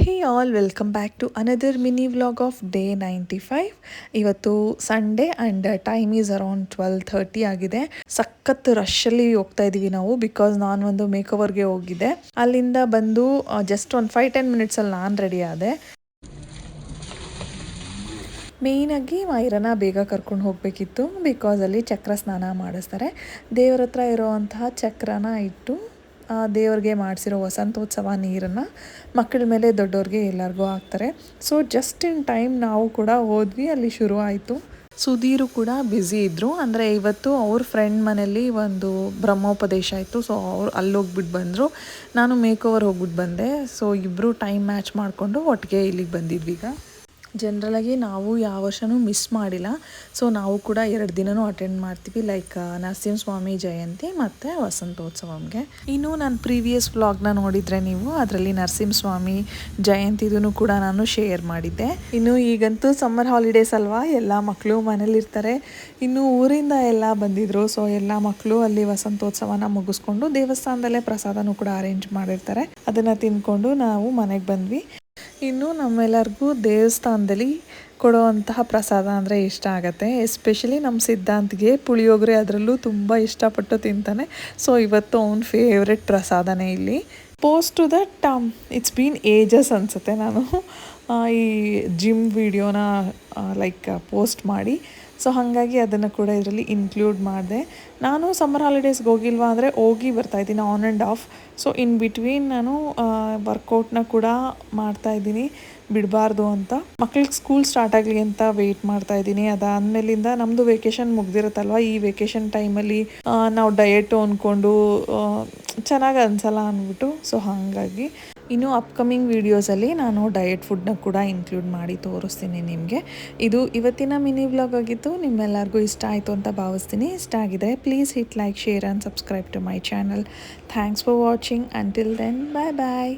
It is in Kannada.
Hey all welcome back to another mini vlog of day 95. ಇವತ್ತು Sunday and time is around 12:30 ಆಗಿದೆ. ಸಖತ್ ರಶಲ್ಲಿ ಹೋಗ್ತಾ ಇದ್ದೀವಿ ನಾವು, ಬಿಕಾಸ್ ನಾನು ಒಂದು ಮೇಕವರ್ಗೆ ಹೋಗಿದ್ದೆ. ಅಲ್ಲಿಂದ ಬಂದು ಜಸ್ಟ್ ಒಂದು 5-10 ಮಿನಿಟ್ಸಲ್ಲಿ ನಾನು ರೆಡಿ ಆದೆ. ಮೇಯ್ನಾಗಿ ಮೈರನ ಬೇಗ ಕರ್ಕೊಂಡು ಹೋಗಬೇಕಿತ್ತು, ಬಿಕಾಸ್ ಅಲ್ಲಿ ಚಕ್ರ ಸ್ನಾನ ಮಾಡಿಸ್ತಾರೆ. ದೇವ್ರ ಹತ್ರ ಇರೋವಂತಹ ಚಕ್ರನ ಇಟ್ಟು ದೇವ್ರಿಗೆ ಮಾಡಿಸಿರೋ ವಸಂತೋತ್ಸವ ನೀರನ್ನು ಮಕ್ಕಳ ಮೇಲೆ ದೊಡ್ಡವ್ರಿಗೆ ಎಲ್ಲರಿಗೂ ಹಾಕ್ತಾರೆ. ಸೊ ಜಸ್ಟ್ ಇನ್ ಟೈಮ್ ನಾವು ಕೂಡ ಹೋದ್ವಿ, ಅಲ್ಲಿ ಶುರು ಆಯಿತು. ಸುಧೀರು ಕೂಡ ಬ್ಯುಸಿ ಇದ್ದರು. ಅಂದರೆ ಇವತ್ತು ಅವ್ರ ಫ್ರೆಂಡ್ ಮನೇಲಿ ಒಂದು ಬ್ರಹ್ಮೋಪದೇಶ ಇತ್ತು, ಸೊ ಅವ್ರು ಅಲ್ಲಿ ಹೋಗ್ಬಿಟ್ಟು ಬಂದರು. ನಾನು ಮೇಕೋವರ್ ಹೋಗ್ಬಿಟ್ಟು ಬಂದೆ. ಸೊ ಇಬ್ಬರು ಟೈಮ್ ಮ್ಯಾಚ್ ಮಾಡಿಕೊಂಡು ಒಟ್ಟಿಗೆ ಇಲ್ಲಿಗೆ ಬಂದಿದ್ವಿ. ಈಗ ಜನರಲಾಗಿ ನಾವು ಯಾವ ವರ್ಷವೂ ಮಿಸ್ ಮಾಡಿಲ್ಲ. ಸೊ ನಾವು ಕೂಡ 2 ದಿನವೂ ಅಟೆಂಡ್ ಮಾಡ್ತೀವಿ, ಲೈಕ್ ನರಸಿಂಹಸ್ವಾಮಿ ಜಯಂತಿ ಮತ್ತು ವಸಂತೋತ್ಸವಮ್ಗೆ. ಇನ್ನು ನಾನು ಪ್ರೀವಿಯಸ್ ವ್ಲಾಗ್ನ ನೋಡಿದರೆ ನೀವು ಅದರಲ್ಲಿ ನರಸಿಂಹಸ್ವಾಮಿ ಜಯಂತಿದೂ ಕೂಡ ನಾನು ಶೇರ್ ಮಾಡಿದ್ದೆ. ಇನ್ನು ಈಗಂತೂ ಸಮ್ಮರ್ ಹಾಲಿಡೇಸ್ ಅಲ್ವಾ, ಎಲ್ಲ ಮಕ್ಕಳು ಮನೇಲಿರ್ತಾರೆ. ಇನ್ನು ಊರಿಂದ ಎಲ್ಲ ಬಂದಿದ್ದರು. ಸೊ ಎಲ್ಲ ಮಕ್ಕಳು ಅಲ್ಲಿ ವಸಂತೋತ್ಸವನ ಮುಗಿಸ್ಕೊಂಡು ದೇವಸ್ಥಾನದಲ್ಲೇ ಪ್ರಸಾದನೂ ಕೂಡ ಅರೇಂಜ್ ಮಾಡಿರ್ತಾರೆ, ಅದನ್ನು ತಿಂದ್ಕೊಂಡು ನಾವು ಮನೆಗೆ ಬಂದ್ವಿ. ಇನ್ನು ನಮ್ಮೆಲ್ಲರಿಗೂ ದೇವಸ್ಥಾನದಲ್ಲಿ ಕೊಡುವಂತಹ ಪ್ರಸಾದ ಅಂದರೆ ಇಷ್ಟ ಆಗುತ್ತೆ. ಎಸ್ಪೆಷಲಿ ನಮ್ಮ ಸಿದ್ಧಾಂತ್ಗೆ ಪುಳಿಯೋಗರೆ ಅದರಲ್ಲೂ ತುಂಬ ಇಷ್ಟಪಟ್ಟು ತಿಂತಾನೆ. ಸೊ ಇವತ್ತು ಅವ್ನ ಫೇವ್ರೆಟ್ ಪ್ರಸಾದನೇ ಇಲ್ಲಿ. Post to that it's been ages ಅನಿಸುತ್ತೆ ನಾನು ಈ ಜಿಮ್ ವಿಡಿಯೋನ ಲೈಕ್ ಪೋಸ್ಟ್ ಮಾಡಿ. ಸೊ ಹಾಗಾಗಿ ಅದನ್ನು ಕೂಡ ಇದರಲ್ಲಿ ಇನ್ಕ್ಲೂಡ್ ಮಾಡಿದೆ. ನಾನು ಸಮ್ಮರ್ ಹಾಲಿಡೇಸ್ಗೆ ಹೋಗಿಲ್ವಾ ಅಂದರೆ ಹೋಗಿ ಬರ್ತಾಯಿದ್ದೀನಿ on and off. So in between ನಾನು ವರ್ಕೌಟ್ನ ಕೂಡ ಮಾಡ್ತಾಯಿದ್ದೀನಿ, ಬಿಡಬಾರ್ದು ಅಂತ. ಮಕ್ಳಿಗೆ ಸ್ಕೂಲ್ ಸ್ಟಾರ್ಟ್ ಆಗಲಿ ಅಂತ ವೆಯ್ಟ್ ಮಾಡ್ತಾಯಿದ್ದೀನಿ. ಅದಾದಮೇಲಿಂದ ನಮ್ಮದು ವೆಕೇಷನ್ ಮುಗ್ದಿರುತ್ತಲ್ವ, ಈ ವೆಕೇಷನ್ ಟೈಮಲ್ಲಿ ನಾವು ಡಯಟು ಅಂದ್ಕೊಂಡು ಚೆನ್ನಾಗಿ ಅನಿಸಲ್ಲ ಅಂದ್ಬಿಟ್ಟು. ಸೊ ಹಾಗಾಗಿ ಇನ್ನು ಅಪ್ಕಮಿಂಗ್ ವೀಡಿಯೋಸಲ್ಲಿ ನಾನು ಡಯಟ್ ಫುಡ್ನ ಕೂಡ ಇನ್ಕ್ಲೂಡ್ ಮಾಡಿ ತೋರಿಸ್ತೀನಿ ನಿಮಗೆ. ಇದು ಇವತ್ತಿನ ಮಿನಿ ವ್ಲಾಗ್ ಆಗಿತ್ತು. ನಿಮ್ಮೆಲ್ಲರಿಗೂ ಇಷ್ಟ ಆಯಿತು ಅಂತ ಭಾವಿಸ್ತೀನಿ. ಇಷ್ಟ ಆಗಿದ್ರೆ please hit like, share and subscribe to my channel. Thanks for watching. Until then, bye bye.